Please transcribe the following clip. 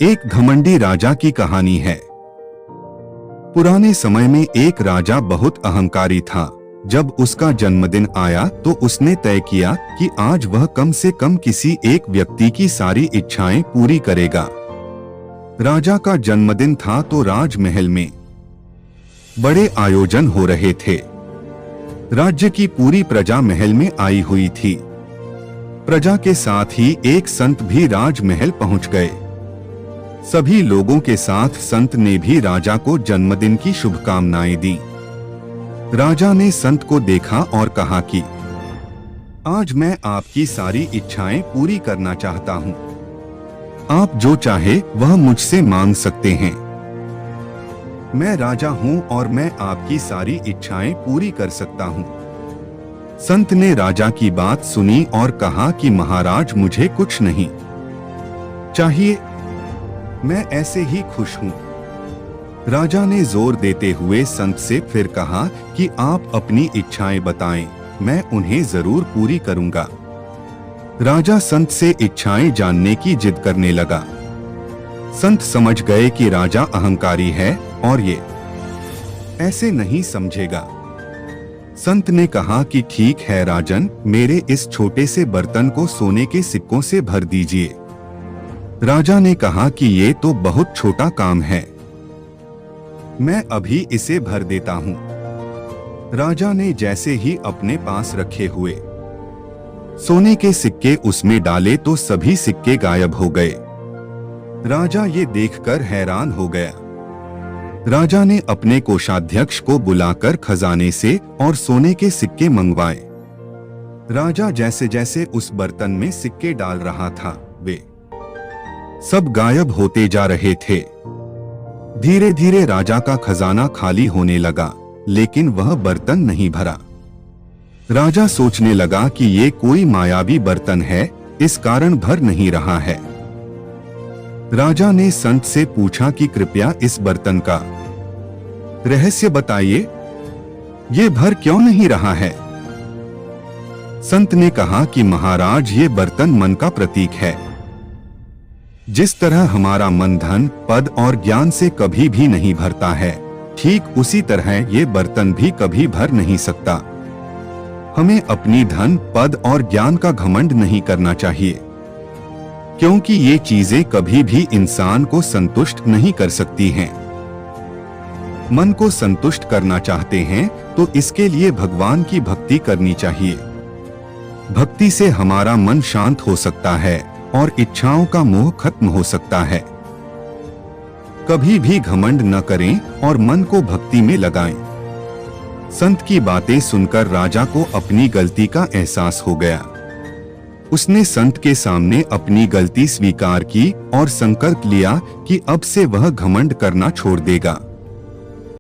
एक घमंडी राजा की कहानी है। पुराने समय में एक राजा बहुत अहंकारी था। जब उसका जन्मदिन आया तो उसने तय किया कि आज वह कम से कम किसी एक व्यक्ति की सारी इच्छाएं पूरी करेगा। राजा का जन्मदिन था तो राजमहल में बड़े आयोजन हो रहे थे। राज्य की पूरी प्रजा महल में आई हुई थी। प्रजा के साथ ही एक संत भी राजमहल पहुंच गए। सभी लोगों के साथ संत ने भी राजा को जन्मदिन की शुभकामनाएं दी। राजा ने संत को देखा और कहा कि आज मैं आपकी सारी इच्छाएं पूरी करना चाहता हूं। आप जो चाहे वह मुझसे मांग सकते हैं। मैं राजा हूं और मैं आपकी सारी इच्छाएं पूरी कर सकता हूं। संत ने राजा की बात सुनी और कहा कि महाराज, मुझे कुछ नहीं चाहिए, मैं ऐसे ही खुश हूं। राजा ने जोर देते हुए संत से फिर कहा कि आप अपनी इच्छाएं बताएं, मैं उन्हें जरूर पूरी करूंगा। राजा संत से इच्छाएं जानने की जिद करने लगा। संत समझ गए कि राजा अहंकारी है और ये ऐसे नहीं समझेगा। संत ने कहा कि ठीक है राजन, मेरे इस छोटे से बर्तन को सोने के सिक्कों से भर दीजिए। राजा ने कहा कि ये तो बहुत छोटा काम है, मैं अभी इसे भर देता हूं। राजा ने जैसे ही अपने पास रखे हुए सोने के सिक्के उसमें डाले तो सभी सिक्के गायब हो गए। राजा ये देखकर हैरान हो गया। राजा ने अपने कोषाध्यक्ष को बुलाकर खजाने से और सोने के सिक्के मंगवाए। राजा जैसे जैसे उस बर्तन में सिक्के डाल रहा था, वे सब गायब होते जा रहे थे। धीरे धीरे राजा का खजाना खाली होने लगा, लेकिन वह बर्तन नहीं भरा। राजा सोचने लगा कि ये कोई मायावी बर्तन है, इस कारण भर नहीं रहा है। राजा ने संत से पूछा कि कृपया इस बर्तन का रहस्य बताइए, ये भर क्यों नहीं रहा है। संत ने कहा कि महाराज, ये बर्तन मन का प्रतीक है। जिस तरह हमारा मन धन, पद और ज्ञान से कभी भी नहीं भरता है, ठीक उसी तरह ये बर्तन भी कभी भर नहीं सकता। हमें अपनी धन, पद और ज्ञान का घमंड नहीं करना चाहिए, क्योंकि ये चीजें कभी भी इंसान को संतुष्ट नहीं कर सकती हैं। मन को संतुष्ट करना चाहते हैं तो इसके लिए भगवान की भक्ति करनी चाहिए। भक्ति से हमारा मन शांत हो सकता है और इच्छाओं का मोह खत्म हो सकता है। कभी भी घमंड न करें और मन को भक्ति में लगाएं। संत की बातें सुनकर राजा को अपनी गलती का एहसास हो गया। उसने संत के सामने अपनी गलती स्वीकार की और संकल्प लिया कि अब से वह घमंड करना छोड़ देगा।